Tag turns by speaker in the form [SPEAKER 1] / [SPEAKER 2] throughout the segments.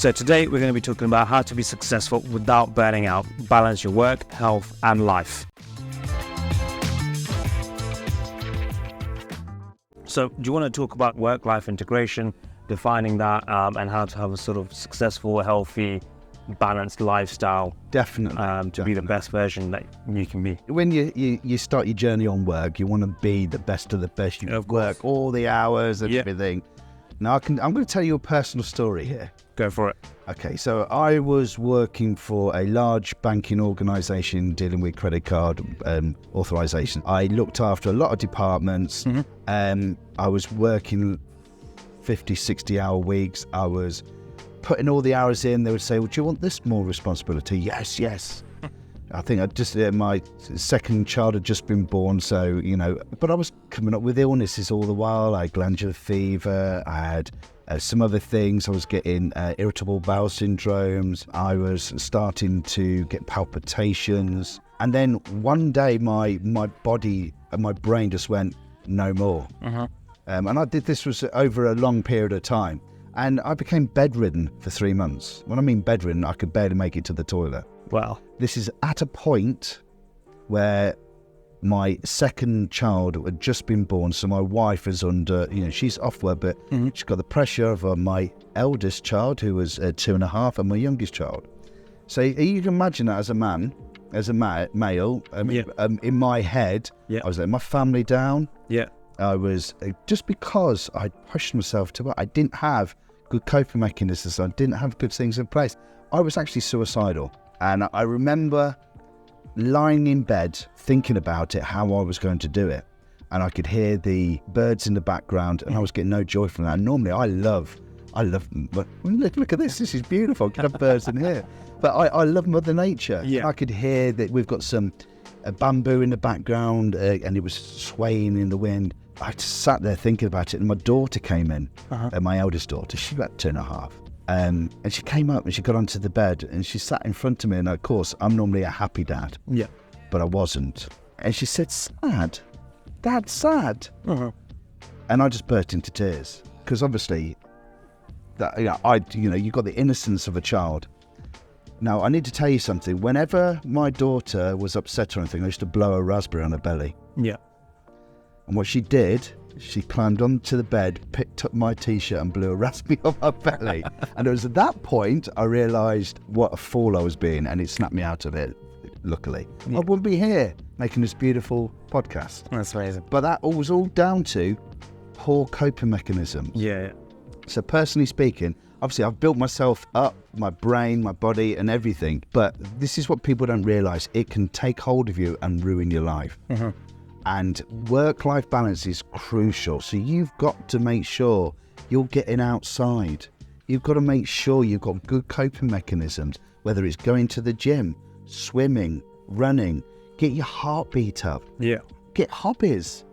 [SPEAKER 1] So today we're going to be talking about how to be successful without burning out, balance your work, health, and life. So do you want to talk about work-life integration, defining that, and how to have a sort of successful, healthy, balanced lifestyle?
[SPEAKER 2] Definitely.
[SPEAKER 1] To be the best version that you can be.
[SPEAKER 2] When you start your journey on work, you want to be the best of the best. You work all the hours and everything. Now, I'm going to tell you a personal story here.
[SPEAKER 1] Go for it.
[SPEAKER 2] Okay, so I was working for a large banking organisation dealing with credit card authorisation. I looked after a lot of departments. I was working 50, 60-hour weeks. I was putting all the hours in. They would say, well, do you want this more responsibility? Yes. I think my second child had just been born, so, but I was coming up with illnesses all the while. I had glandular fever, I had some other things. I was getting irritable bowel syndromes. I was starting to get palpitations. And then one day my body and my brain just went, no more. And this was over a long period of time. And I became bedridden for 3 months. When I mean bedridden, I could barely make it to the toilet.
[SPEAKER 1] Wow.
[SPEAKER 2] This is at a point where my second child had just been born, so my wife is under, she's off work, but she's got the pressure of my eldest child, who was 2.5, and my youngest child. So you can imagine that as a man, male, in my head, I was letting my family down. I was, just because I pushed myself I didn't have good coping mechanisms, I didn't have good things in place. I was actually suicidal. And I remember lying in bed thinking about it, how I was going to do it. And I could hear the birds in the background, and I was getting no joy from that. And normally I love, look at this is beautiful. I could have birds in here. But I love Mother Nature. I could hear that we've got some bamboo in the background, and it was swaying in the wind. I just sat there thinking about it, and my daughter came in, my eldest daughter. She's about 2.5. And she came up and she got onto the bed and she sat in front of me, and of course I'm normally a happy dad, but I wasn't. And she said, "Sad, Dad's sad." And I just burst into tears, because obviously that you got the innocence of a child. Now I need to tell you something. Whenever my daughter was upset or anything, I used to blow a raspberry on her belly. And what she did, she climbed onto the bed, picked up my t-shirt and blew a raspberry on my belly. And it was at that point I realised what a fool I was being, and it snapped me out of it, luckily. I wouldn't be here making this beautiful podcast.
[SPEAKER 1] That's amazing.
[SPEAKER 2] But that was all down to poor coping mechanisms. So personally speaking, obviously I've built myself up, my brain, my body and everything. But this is what people don't realise. It can take hold of you and ruin your life. And work-life balance is crucial. So you've got to make sure you're getting outside. You've got to make sure you've got good coping mechanisms, whether it's going to the gym, swimming, running, get your heartbeat up. Get hobbies.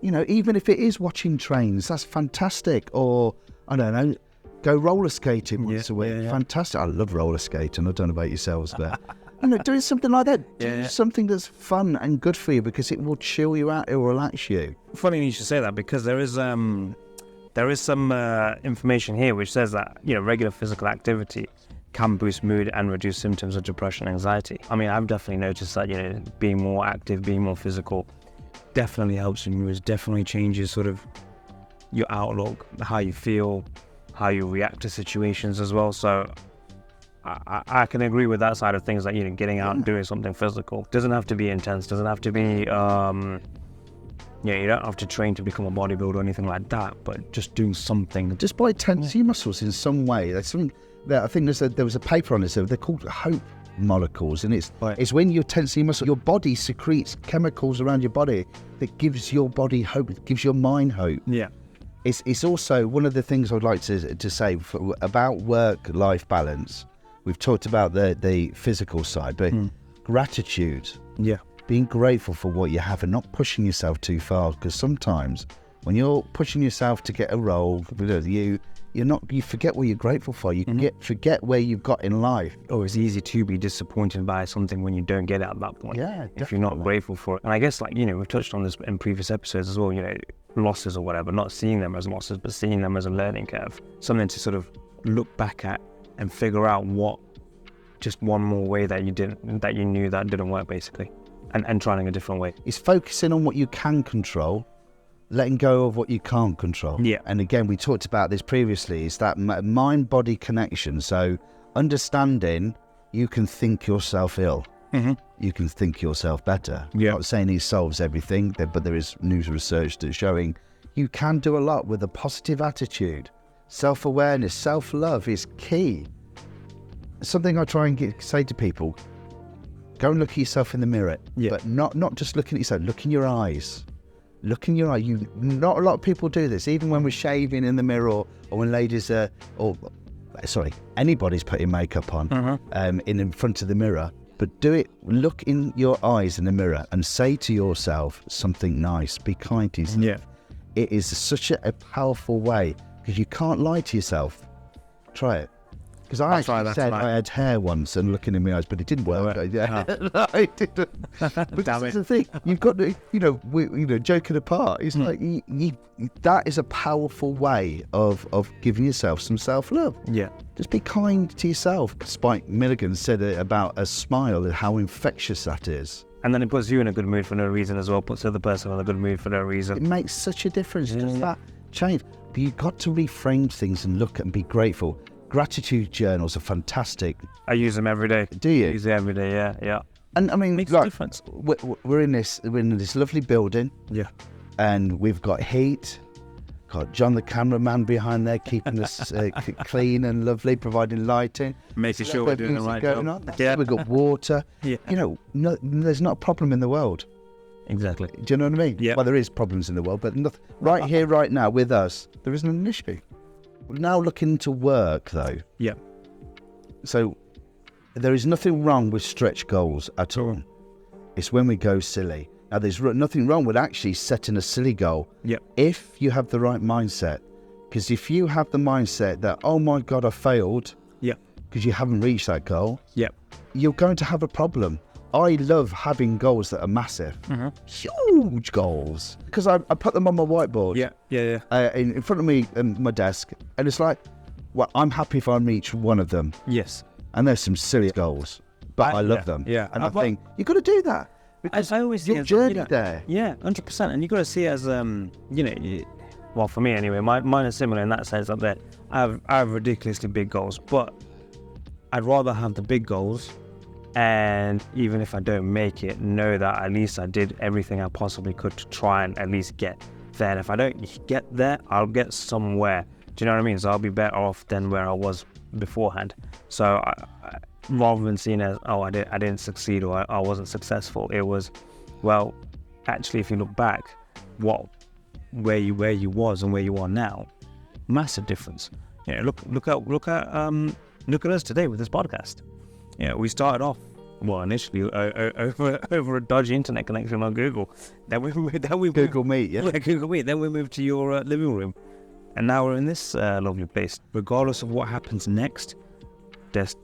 [SPEAKER 2] Even if it is watching trains, that's fantastic. Or, I don't know, go roller skating once a week. Fantastic. I love roller skating. I don't know about yourselves, but doing something like that. Do something that's fun and good for you, because it will chill you out, it will relax you.
[SPEAKER 1] Funny you should say that, because there is some information here which says that regular physical activity can boost mood and reduce symptoms of depression and anxiety. I mean, I've definitely noticed that being more active, being more physical definitely helps your mood, definitely changes sort of your outlook, how you feel, how you react to situations as well. So I can agree with that side of things, that getting out and doing something physical doesn't have to be intense, doesn't have to be you don't have to train to become a bodybuilder or anything like that, but just doing something,
[SPEAKER 2] just by tensing your muscles in some way. There's something there. I think there was a paper on this. They're called hope molecules, and it's when you're tensing your muscle, your body secretes chemicals around your body that gives your body hope, it gives your mind hope. It's also one of the things I'd like to say about work-life balance. We've talked about the physical side, but gratitude. Being grateful for what you have and not pushing yourself too far, because sometimes when you're pushing yourself to get a role, you forget what you're grateful for. You can forget where you've got in life.
[SPEAKER 1] Oh, it's easy to be disappointed by something when you don't get it at that point. If you're not grateful for it. And I guess we've touched on this in previous episodes as well, losses or whatever, not seeing them as losses, but seeing them as a learning curve, something to sort of look back at and figure out just one more way that you knew that didn't work, basically, and trying a different way.
[SPEAKER 2] It's focusing on what you can control, letting go of what you can't control.
[SPEAKER 1] Yeah.
[SPEAKER 2] And again, we talked about this previously, is that mind-body connection. So understanding you can think yourself ill.
[SPEAKER 1] Mm-hmm.
[SPEAKER 2] You can think yourself better.
[SPEAKER 1] Yeah.
[SPEAKER 2] I'm not saying it solves everything, but there is news research that's showing you can do a lot with a positive attitude. Self-awareness, self-love is key. Something I try and say to people, go and look at yourself in the mirror, but not just looking at yourself, look in your eyes. Look in your eye. Not a lot of people do this, even when we're shaving in the mirror or when ladies anybody's putting makeup on in front of the mirror. But do it, look in your eyes in the mirror and say to yourself something nice, be kind to yourself.
[SPEAKER 1] Yeah.
[SPEAKER 2] It is such a powerful way, because you can't lie to yourself. Try it. Because I actually said I had hair once and looking in my eyes, but it didn't work. I didn't. But that's the thing. You've got to, joking apart, it's like that is a powerful way of giving yourself some self-love.
[SPEAKER 1] Yeah.
[SPEAKER 2] Just be kind to yourself. Spike Milligan said it about a smile and how infectious that is.
[SPEAKER 1] And then it puts you in a good mood for no reason as well, puts the other person in a good mood for no reason.
[SPEAKER 2] It makes such a difference, just that change. But you've got to reframe things and look and be grateful. Gratitude journals are fantastic.
[SPEAKER 1] I use them every day.
[SPEAKER 2] Do you?
[SPEAKER 1] I use them every day, yeah.
[SPEAKER 2] And I mean,
[SPEAKER 1] makes a difference.
[SPEAKER 2] We're in this lovely building.
[SPEAKER 1] Yeah.
[SPEAKER 2] And we've got heat. Got John the cameraman behind there keeping us clean and lovely, providing lighting.
[SPEAKER 1] Making sure we're doing the right job. Yeah.
[SPEAKER 2] We've got water.
[SPEAKER 1] Yeah.
[SPEAKER 2] There's not a problem in the world.
[SPEAKER 1] Exactly.
[SPEAKER 2] Do you know what I mean?
[SPEAKER 1] Yeah.
[SPEAKER 2] Well, there is problems in the world, but right here, right now, with us, there isn't an issue. We're now looking to work, though.
[SPEAKER 1] Yeah.
[SPEAKER 2] So there is nothing wrong with stretch goals at all. It's when we go silly. Now, there's nothing wrong with actually setting a silly goal.
[SPEAKER 1] Yep.
[SPEAKER 2] If you have the right mindset. Because if you have the mindset that, oh my God, I failed.
[SPEAKER 1] Yep.
[SPEAKER 2] Because you haven't reached that goal.
[SPEAKER 1] Yep.
[SPEAKER 2] You're going to have a problem. I love having goals that are massive. Huge goals. Because I put them on my whiteboard.
[SPEAKER 1] Yeah.
[SPEAKER 2] In front of me and my desk. And it's like, well, I'm happy if I reach one of them.
[SPEAKER 1] Yes.
[SPEAKER 2] And there's some silly goals. But I love them.
[SPEAKER 1] Yeah.
[SPEAKER 2] And I think, you've got to do that.
[SPEAKER 1] Because I always
[SPEAKER 2] your journey there.
[SPEAKER 1] Yeah, 100%. And you've got to see it as, well, for me anyway, mine is similar in that sense that I have ridiculously big goals, but I'd rather have the big goals and even if I don't make it, know that at least I did everything I possibly could to try and at least get there. And if I don't get there, I'll get somewhere. Do you know what I mean? So I'll be better off than where I was beforehand. So I, rather than seeing as, I didn't succeed or I wasn't successful, it was, well, actually, if you look back, where you was and where you are now, massive difference. Look at us today with this podcast. We started off initially over a dodgy internet connection on Google. Then we
[SPEAKER 2] Google Meet, yeah.
[SPEAKER 1] Google Meet. Then we moved to your living room, and now we're in this lovely place. Regardless of what happens next, there's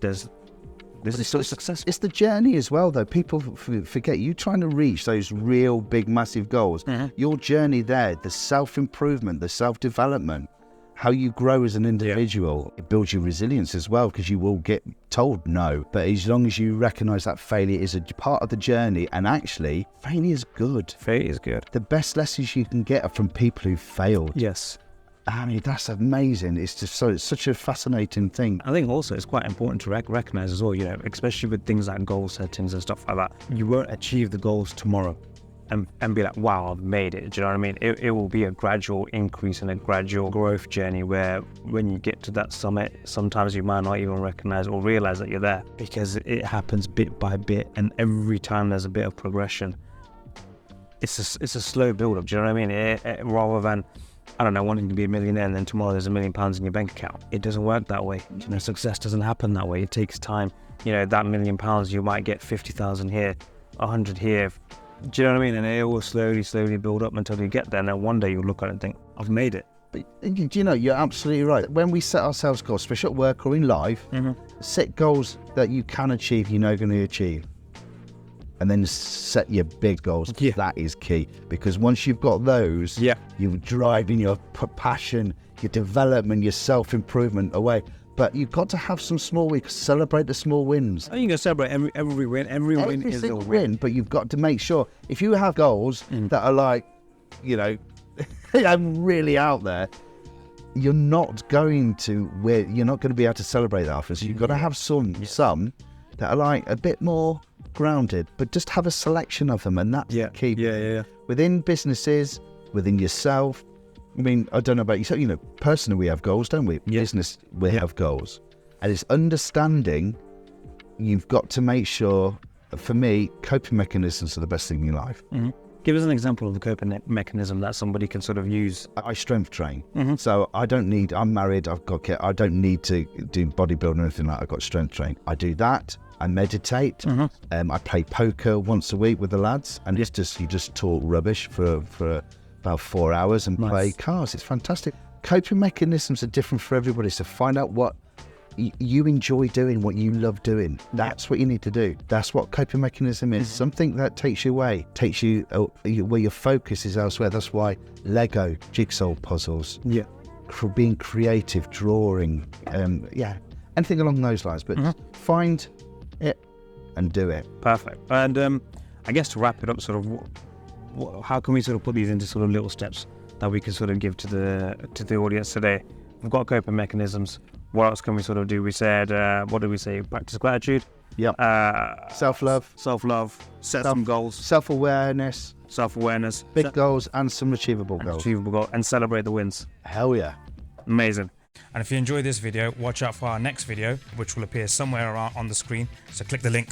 [SPEAKER 1] success.
[SPEAKER 2] It's the journey as well, though. People forget you trying to reach those real big, massive goals. Mm-hmm. Your journey there, the self-improvement, the self-development, how you grow as an individual, it builds your resilience as well, because you will get told no. But as long as you recognise that failure is a part of the journey, and actually, failure is good.
[SPEAKER 1] Failure is good.
[SPEAKER 2] The best lessons you can get are from people who failed.
[SPEAKER 1] Yes.
[SPEAKER 2] I mean, that's amazing. It's just it's such a fascinating thing.
[SPEAKER 1] I think also it's quite important to recognise as well, especially with things like goal settings and stuff like that. You won't achieve the goals tomorrow and be like, wow, I've made it. Do you know what I mean? It will be a gradual increase and a gradual growth journey where when you get to that summit, sometimes you might not even recognise or realise that you're there, because it happens bit by bit, and every time there's a bit of progression. It's a slow build-up, do you know what I mean? Rather than, I don't know, wanting to be a millionaire and then tomorrow there's £1 million in your bank account. It doesn't work that way. Success doesn't happen that way. It takes time. That £1 million, you might get 50,000 here, 100 here. Do you know what I mean? And it will slowly build up until you get there. And then one day you'll look at it and think, I've made it.
[SPEAKER 2] But you're absolutely right. When we set ourselves goals, especially at work or in life, set goals that you can achieve, you're going to achieve. And then set your big goals. Yeah. That is key, because once you've got those, you're driving your passion, your development, your self-improvement away. but you've got to have some small wins. Celebrate the small wins.
[SPEAKER 1] I think you can celebrate every win. Every win is a win.
[SPEAKER 2] But you've got to make sure if you have goals that are like, I'm really out there, you're not going to be able to celebrate that often. So you've got to have some that are like a bit more grounded, but just have a selection of them, and that's the key. Within businesses, within yourself. I mean, I don't know about yourself. Personally, we have goals, don't we? Business, we have goals, and it's understanding. You've got to make sure. For me, coping mechanisms are the best thing in your life.
[SPEAKER 1] Give us an example of the coping mechanism that somebody can sort of use.
[SPEAKER 2] I strength train, so I'm married. I've got kids. I don't need to do bodybuilding or anything like that. I've got strength train. I do that. I meditate. I play poker once a week with the lads, and you just talk rubbish for about 4 hours and play cards. It's fantastic. Coping mechanisms are different for everybody, so find out what you enjoy doing, what you love doing. That's what you need to do. That's what coping mechanism is. Something that takes you away, where your focus is elsewhere. That's why Lego, jigsaw puzzles, being creative, drawing, anything along those lines. But find it and do it.
[SPEAKER 1] Perfect. And I guess to wrap it up, sort of, how can we sort of put these into sort of little steps that we can sort of give to the audience today? We've got coping mechanisms. What else can we sort of do? We said, what did we say? Practice gratitude.
[SPEAKER 2] Self-love.
[SPEAKER 1] Set some goals.
[SPEAKER 2] Self-awareness. Big goals and some achievable goals.
[SPEAKER 1] And celebrate the wins.
[SPEAKER 2] Hell yeah.
[SPEAKER 1] Amazing. And if you enjoyed this video, watch out for our next video, which will appear somewhere on the screen. So click the link.